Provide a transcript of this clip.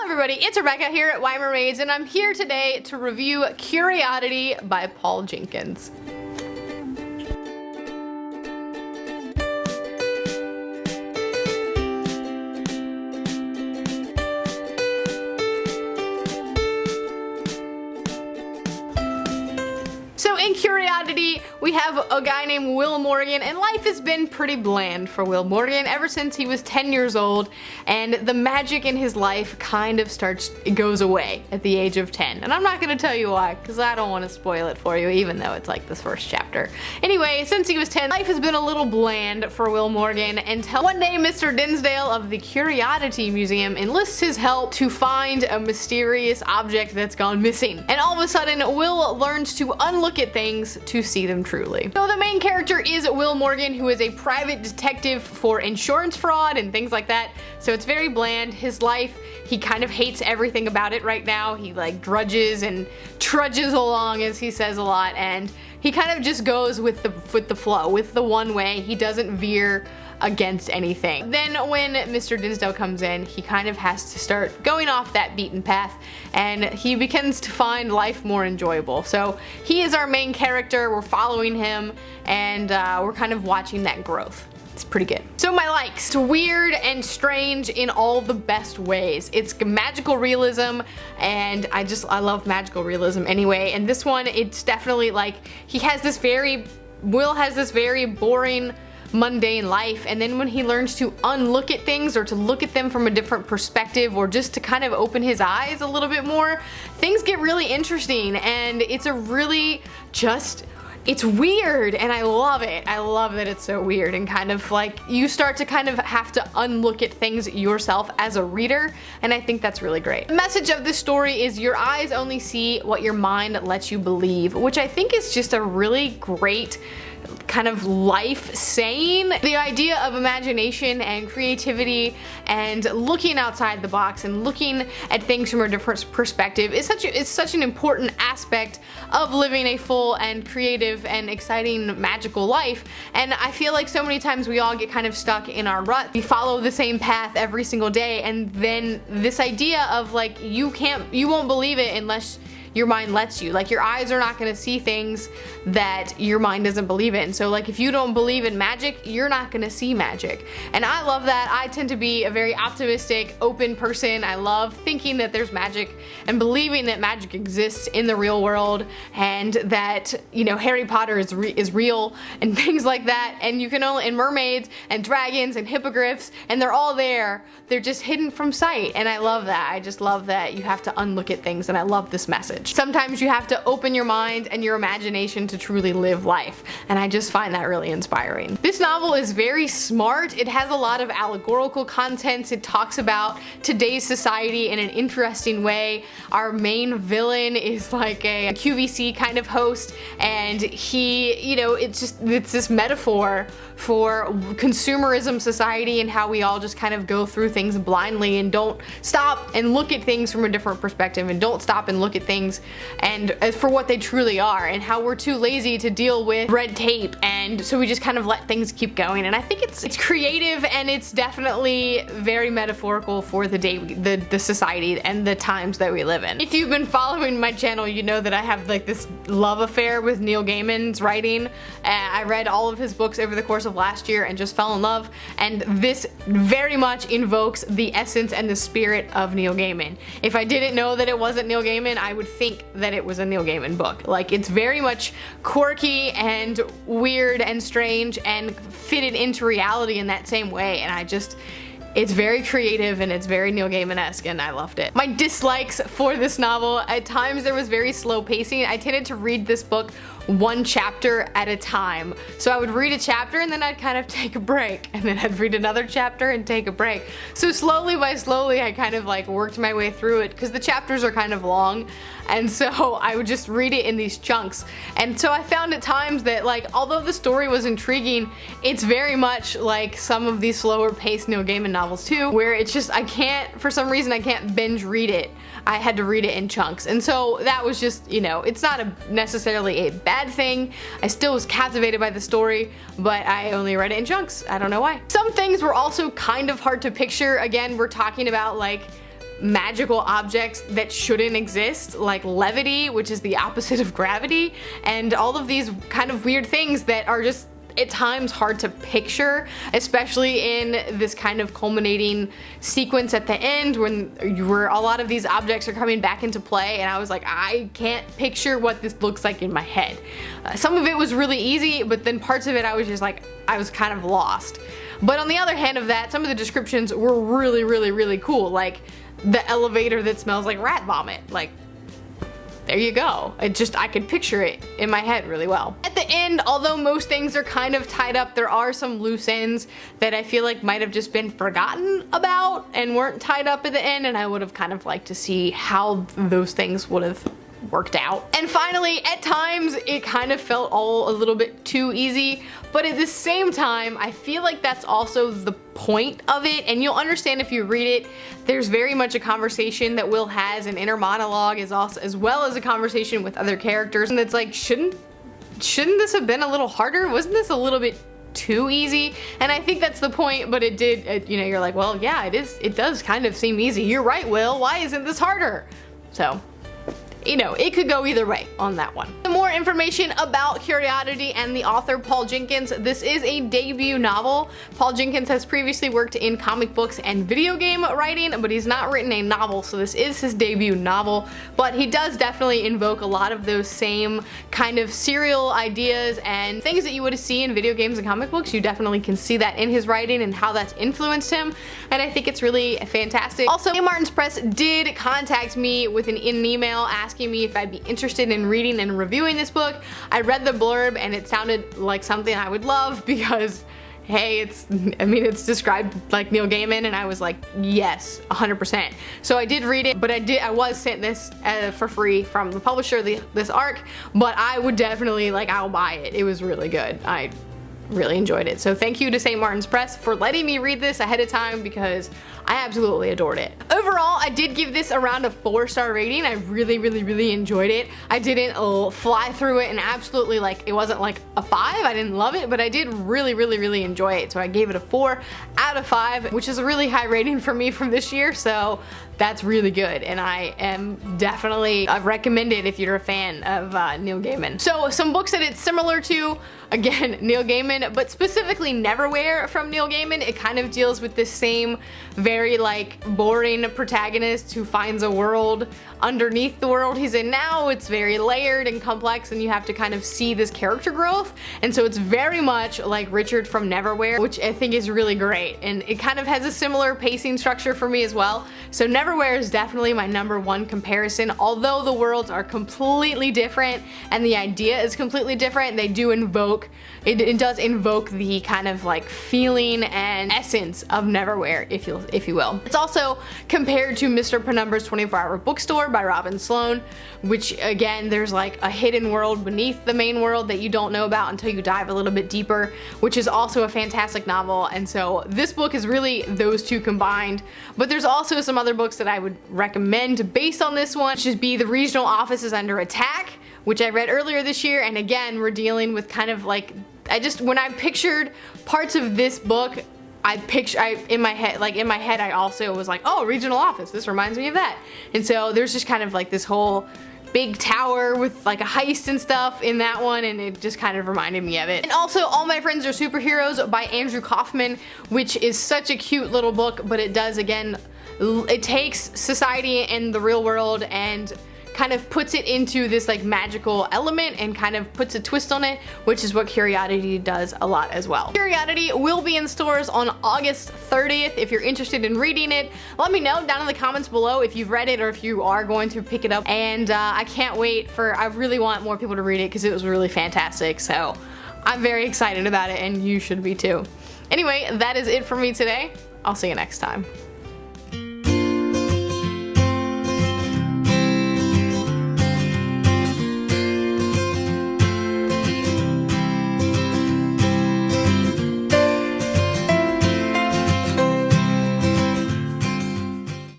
everybody, it's Rebecca here at Why Mermaids, and I'm here today to review Curioddity by Paul Jenkins. So in Curioddity, we have a guy named Will Morgan, and life has been pretty bland for Will Morgan ever since he was 10 years old, and the magic in his life kind of goes away at the age of 10. And I'm not going to tell you why, because I don't want to spoil it for you, even though it's like this first chapter. Anyway, since he was 10, life has been a little bland for Will Morgan until one day Mr. Dinsdale of the Curioddity Museum enlists his help to find a mysterious object that's gone missing. And all of a sudden, Will learns to unlook at things to see them truly. So the main character is Will Morgan, who is a private detective for insurance fraud and things like that. So it's very bland. His life, he kind of hates everything about it right now. He like drudges and trudges along, as he says a lot, and he kind of just goes with the flow, with the one way. He doesn't veer against anything. Then when Mr. Dinsdale comes in, he kind of has to start going off that beaten path, and he begins to find life more enjoyable. So he is our main character, we're following him, and we're kind of watching that growth. It's pretty good. So my likes: weird and strange in all the best ways. It's magical realism, and I love magical realism anyway, and this one, it's definitely like, Will has this very boring, mundane life, and then when he learns to unlook at things, or to look at them from a different perspective, or just to kind of open his eyes a little bit more, things get really interesting, and it's weird, and I love it. I love that it's so weird, and kind of like you start to kind of have to unlook at things yourself as a reader, and I think that's really great. The message of this story is your eyes only see what your mind lets you believe, which I think is just a really great kind of life saying. The idea of imagination and creativity and looking outside the box and looking at things from a different perspective is such an important aspect of living a full and creative and exciting magical life. And I feel like so many times we all get kind of stuck in our rut. We follow the same path every single day, and then this idea of like you won't believe it unless your mind lets you. Like, your eyes are not going to see things that your mind doesn't believe in. So like, if you don't believe in magic, you're not going to see magic. And I love that. I tend to be a very optimistic, open person. I love thinking that there's magic and believing that magic exists in the real world, and that, you know, Harry Potter is real and things like that. And you can and mermaids and dragons and hippogriffs, and they're all there. They're just hidden from sight. And I love that. I just love that you have to unlook at things, and I love this message. Sometimes you have to open your mind and your imagination to truly live life, and I just find that really inspiring. This novel is very smart. It has a lot of allegorical content. It talks about today's society in an interesting way. Our main villain is like a QVC kind of host, and he, you know, it's this metaphor for consumerism society and how we all just kind of go through things blindly and don't stop and look at things from a different perspective, and don't stop and look at things and for what they truly are, and how we're too lazy to deal with red tape, and so we just kind of let things keep going. And I think it's creative, and it's definitely very metaphorical for the society and the times that we live in. If you've been following my channel, you know that I have like this love affair with Neil Gaiman's writing. I read all of his books over the course of last year and just fell in love, and this very much invokes the essence and the spirit of Neil Gaiman. If I didn't know that it wasn't Neil Gaiman, I would think that it was a Neil Gaiman book. Like, it's very much quirky and weird and strange and fitted into reality in that same way, and it's very creative, and it's very Neil Gaiman-esque, and I loved it. My dislikes for this novel: at times there was very slow pacing. I tended to read this book one chapter at a time. So I would read a chapter, and then I'd kind of take a break, and then I'd read another chapter and take a break. So slowly I kind of like worked my way through it, because the chapters are kind of long, and so I would just read it in these chunks. And so I found at times that, like, although the story was intriguing, it's very much like some of these slower paced Neil Gaiman novels too, where it's just, for some reason I can't binge read it. I had to read it in chunks, and so that was just, you know, it's not necessarily a bad thing. I still was captivated by the story, but I only read it in chunks. I don't know why. Some things were also kind of hard to picture. Again, we're talking about like magical objects that shouldn't exist, like levity, which is the opposite of gravity, and all of these kind of weird things that are just at times hard to picture, especially in this kind of culminating sequence at the end where a lot of these objects are coming back into play, and I was like, I can't picture what this looks like in my head. Some of it was really easy, but then parts of it I was just like, I was kind of lost. But on the other hand of that, some of the descriptions were really, really, really cool, like the elevator that smells like rat vomit. Like, there you go. I could picture it in my head really well. At the end, although most things are kind of tied up, there are some loose ends that I feel like might have just been forgotten about and weren't tied up at the end, and I would have kind of liked to see how those things would have worked out. And finally, at times it kind of felt all a little bit too easy, but at the same time I feel like that's also the point of it, and you'll understand if you read it. There's very much a conversation that Will has, an inner monologue, as well as a conversation with other characters, and it's like, shouldn't this have been a little harder? Wasn't this a little bit too easy? And I think that's the point, but it did, you know, you're like, well, yeah, it does kind of seem easy. You're right, Will, why isn't this harder? So, you know, it could go either way on that one. Some more information about Curioddity and the author Paul Jenkins. This is a debut novel. Paul Jenkins has previously worked in comic books and video game writing, but he's not written a novel, so this is his debut novel. But he does definitely invoke a lot of those same kind of serial ideas and things that you would see in video games and comic books. You definitely can see that in his writing and how that's influenced him, and I think it's really fantastic. Also, St. Martin's Press did contact me with an email asking me if I'd be interested in reading and reviewing this book. I read the blurb and it sounded like something I would love because, hey, it's described like Neil Gaiman, and I was like, yes, 100%. So I did read it, but I was sent this for free from the publisher, this ARC, but I would definitely, like, I'll buy it. It was really good. I really enjoyed it. So thank you to St. Martin's Press for letting me read this ahead of time because I absolutely adored it. Overall, I did give this around a 4-star rating. I really, really, really enjoyed it. I didn't fly through it and absolutely, like, it wasn't like a 5. I didn't love it, but I did really, really, really enjoy it. So I gave it a 4 out of 5, which is a really high rating for me from this year. So that's really good, and I am definitely recommend it if you're a fan of Neil Gaiman. So some books that it's similar to, again, Neil Gaiman, but specifically Neverwhere from Neil Gaiman. It kind of deals with this same very, like, boring protagonist who finds a world underneath the world he's in now. It's very layered and complex, and you have to kind of see this character growth, and so it's very much like Richard from Neverwhere, which I think is really great, and it kind of has a similar pacing structure for me as well. So Neverwhere is definitely my #1 comparison. Although the worlds are completely different and the idea is completely different, they do invoke, it does invoke the kind of like feeling and essence of Neverwhere, if you will. It's also compared to Mr. Penumbra's 24-Hour Bookstore by Robin Sloan, which, again, there's like a hidden world beneath the main world that you don't know about until you dive a little bit deeper, which is also a fantastic novel. And so this book is really those two combined, but there's also some other books that I would recommend based on this one, which would be The Regional Office is Under Attack, which I read earlier this year. And again, we're dealing with kind of like, when I pictured parts of this book, in my head I also was like, oh, Regional Office, this reminds me of that. And so there's just kind of like this whole big tower with like a heist and stuff in that one, and it just kind of reminded me of it. And also All My Friends Are Superheroes by Andrew Kaufman, which is such a cute little book, but it does, again, it takes society and the real world and kind of puts it into this like magical element and kind of puts a twist on it, which is what Curioddity does a lot as well. Curioddity will be in stores on August 30th. If you're interested in reading it, let me know down in the comments below if you've read it or if you are going to pick it up. And I can't wait I really want more people to read it because it was really fantastic. So I'm very excited about it, and you should be too. Anyway, that is it for me today. I'll see you next time.